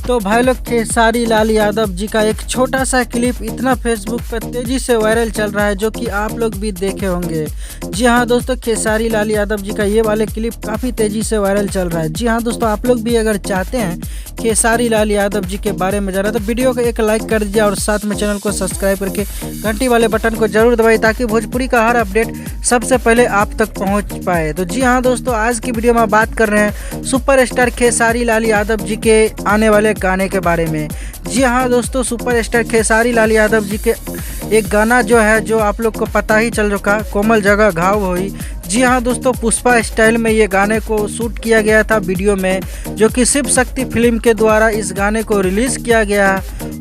तो भाई लोग खेसारी लाल यादव जी का एक छोटा सा क्लिप इतना फेसबुक पर तेजी से वायरल चल रहा है जो कि आप लोग भी देखे होंगे। जी हाँ दोस्तों, खेसारी लाल यादव जी का ये वाले क्लिप काफ़ी तेजी से वायरल चल रहा है। जी हाँ दोस्तों, आप लोग भी अगर चाहते हैं खेसारी लाल यादव जी के बारे में जाना तो वीडियो को एक लाइक कर दीजिए और साथ में चैनल को सब्सक्राइब करके घंटी वाले बटन को जरूर दबाइए ताकि भोजपुरी का हर अपडेट सबसे पहले आप तक पहुंच पाए। तो जी हाँ दोस्तों, आज की वीडियो में बात कर रहे हैं सुपरस्टार खेसारी लाल यादव जी के आने वाले गाने के बारे में। जी हाँ दोस्तों, सुपरस्टार खेसारी लाल यादव जी के एक गाना जो आप लोग को पता ही चल चुका, कोमल जगह घाव होई। जी हाँ दोस्तों, पुष्पा स्टाइल में ये गाने को शूट किया गया था वीडियो में, जो कि शिव शक्ति फिल्म के द्वारा इस गाने को रिलीज़ किया गया।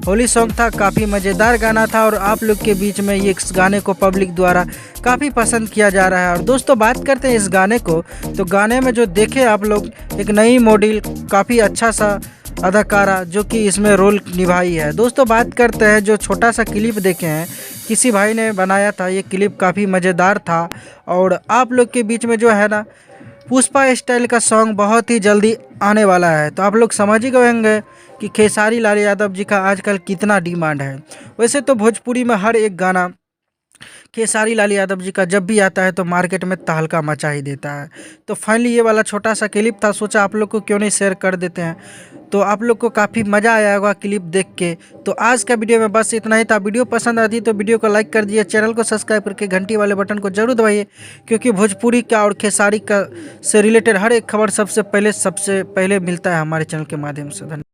होली सॉन्ग था, काफ़ी मज़ेदार गाना था और आप लोग के बीच में ये इस गाने को पब्लिक द्वारा काफ़ी पसंद किया जा रहा है। और दोस्तों बात करते हैं इस गाने को, तो गाने में जो देखे आप लोग, एक नई मॉडल काफ़ी अच्छा सा अदाकारा जो कि इसमें रोल निभाई है। दोस्तों बात करते हैं जो छोटा सा क्लिप देखे हैं, किसी भाई ने बनाया था, ये क्लिप काफ़ी मज़ेदार था। और आप लोग के बीच में जो है ना, पुष्पा स्टाइल का सॉन्ग बहुत ही जल्दी आने वाला है। तो आप लोग समझ ही गए होंगे कि खेसारी लाल यादव जी का आजकल कितना डिमांड है। वैसे तो भोजपुरी में हर एक गाना खेसारी लाल यादव जी का जब भी आता है तो मार्केट में तहलका मचा ही देता है। तो फाइनली ये वाला छोटा सा क्लिप था, सोचा आप लोग को क्यों नहीं शेयर कर देते हैं। तो आप लोग को काफ़ी मज़ा आया होगा क्लिप देख के। तो आज का वीडियो में बस इतना ही था। वीडियो पसंद आती तो वीडियो को लाइक कर दिए, चैनल को सब्सक्राइब करके घंटी वाले बटन को जरूर दबाइए, क्योंकि भोजपुरी का और खेसारी का से रिलेटेड हर एक खबर सबसे पहले मिलता है हमारे चैनल के माध्यम से। धन्यवाद।